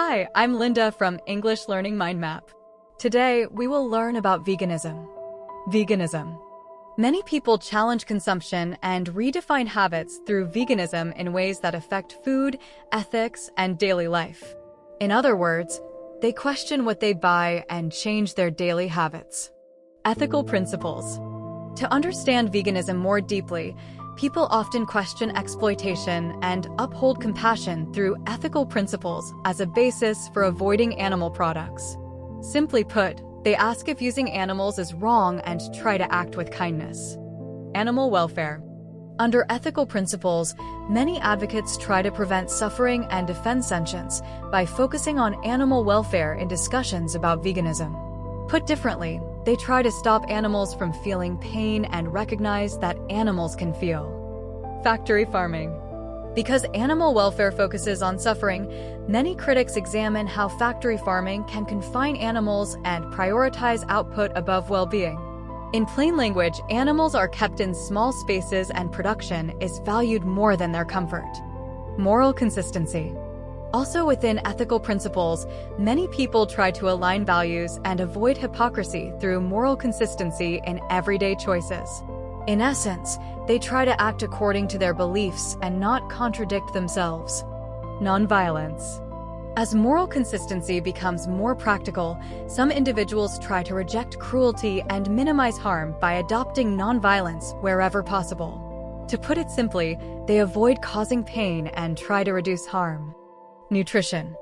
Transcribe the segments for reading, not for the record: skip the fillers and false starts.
Hi, I'm Linda from English Learning Mind Map. Today, we will learn about veganism. Veganism. Many people challenge consumption and redefine habits through veganism in ways that affect food, ethics, and daily life. In other words, they question what they buy and change their daily habits. Ethical principles. To understand veganism more deeply, people often question exploitation and uphold compassion through ethical principles as a basis for avoiding animal products. Simply put, they ask if using animals is wrong and try to act with kindness. Animal welfare. Under ethical principles, many advocates try to prevent suffering and defend sentience by focusing on animal welfare in discussions about veganism. Put differently, they try to stop animals from feeling pain and recognize that animals can feel. Factory farming. Because animal welfare focuses on suffering, many critics examine how factory farming can confine animals and prioritize output above well-being. In plain language, animals are kept in small spaces and production is valued more than their comfort. Moral consistency. Also within ethical principles, many people try to align values and avoid hypocrisy through moral consistency in everyday choices. In essence, they try to act according to their beliefs and not contradict themselves. Nonviolence. As moral consistency becomes more practical, some individuals try to reject cruelty and minimize harm by adopting nonviolence wherever possible. To put it simply, they avoid causing pain and try to reduce harm. Nutrition.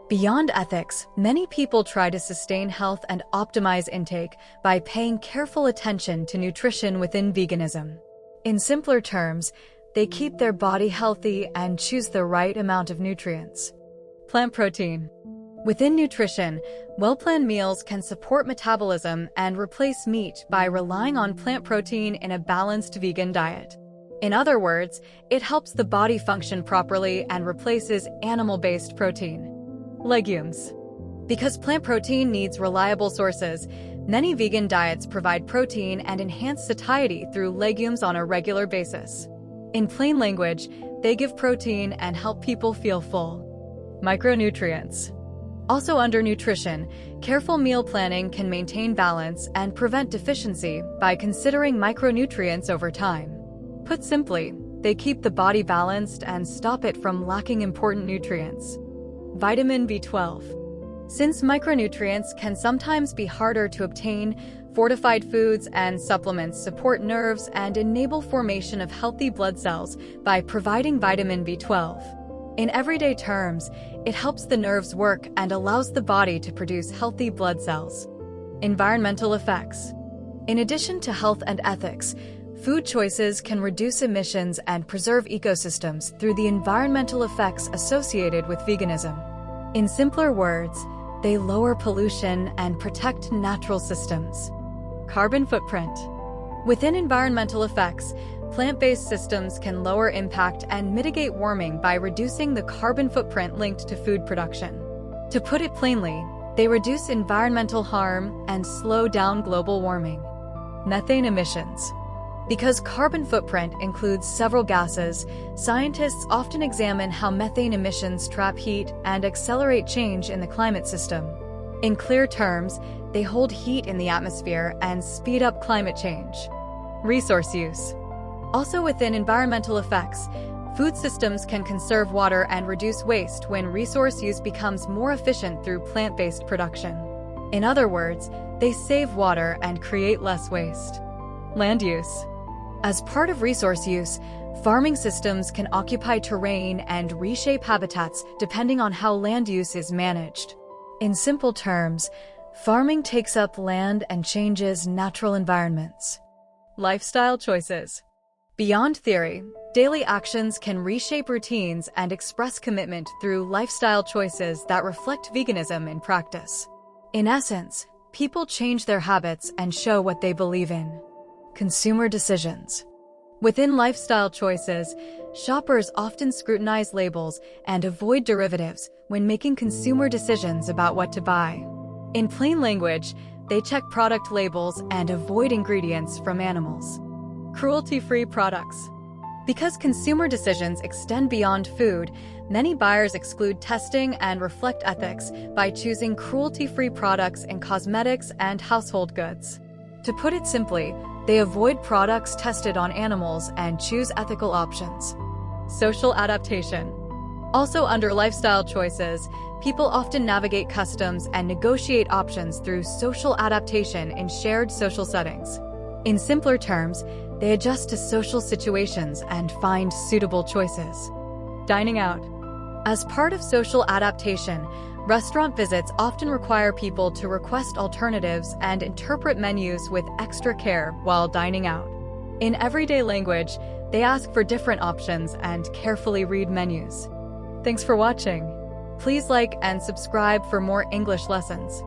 Beyond ethics, many people try to sustain health and optimize intake by paying careful attention to nutrition within veganism. In simpler terms, they keep their body healthy and choose the right amount of nutrients. Plant protein. Within nutrition, well-planned meals can support metabolism and replace meat by relying on plant protein in a balanced vegan diet. In other words, it helps the body function properly and replaces animal-based protein. Legumes. Because plant protein needs reliable sources, many vegan diets provide protein and enhance satiety through legumes on a regular basis. In plain language, they give protein and help people feel full. Micronutrients. Also under nutrition, careful meal planning can maintain balance and prevent deficiency by considering micronutrients over time. Put simply, they keep the body balanced and stop it from lacking important nutrients. Vitamin B12. Since micronutrients can sometimes be harder to obtain, fortified foods and supplements support nerves and enable formation of healthy blood cells by providing vitamin B12. In everyday terms, it helps the nerves work and allows the body to produce healthy blood cells. Environmental effects. In addition to health and ethics, food choices can reduce emissions and preserve ecosystems through the environmental effects associated with veganism. In simpler words, they lower pollution and protect natural systems. Carbon footprint. Within environmental effects, plant-based systems can lower impact and mitigate warming by reducing the carbon footprint linked to food production. To put it plainly, they reduce environmental harm and slow down global warming. Methane emissions. Because carbon footprint includes several gases, scientists often examine how methane emissions trap heat and accelerate change in the climate system. In clear terms, they hold heat in the atmosphere and speed up climate change. Resource use. Also within environmental effects, food systems can conserve water and reduce waste when resource use becomes more efficient through plant-based production. In other words, they save water and create less waste. Land use. As part of resource use, farming systems can occupy terrain and reshape habitats depending on how land use is managed. In simple terms, farming takes up land and changes natural environments. Lifestyle choices. Beyond theory, daily actions can reshape routines and express commitment through lifestyle choices that reflect veganism in practice. In essence, people change their habits and show what they believe in. Consumer decisions. Within lifestyle choices, shoppers often scrutinize labels and avoid derivatives when making consumer decisions about what to buy. In plain language, they check product labels and avoid ingredients from animals. Cruelty-free products. Because consumer decisions extend beyond food, many buyers exclude testing and reflect ethics by choosing cruelty-free products in cosmetics and household goods. To put it simply, they avoid products tested on animals and choose ethical options. Social adaptation. Also under lifestyle choices, people often navigate customs and negotiate options through social adaptation in shared social settings. In simpler terms, they adjust to social situations and find suitable choices. Dining out. As part of social adaptation, restaurant visits often require people to request alternatives and interpret menus with extra care while dining out. In everyday language, they ask for different options and carefully read menus. Thanks for watching. Please like and subscribe for more English lessons.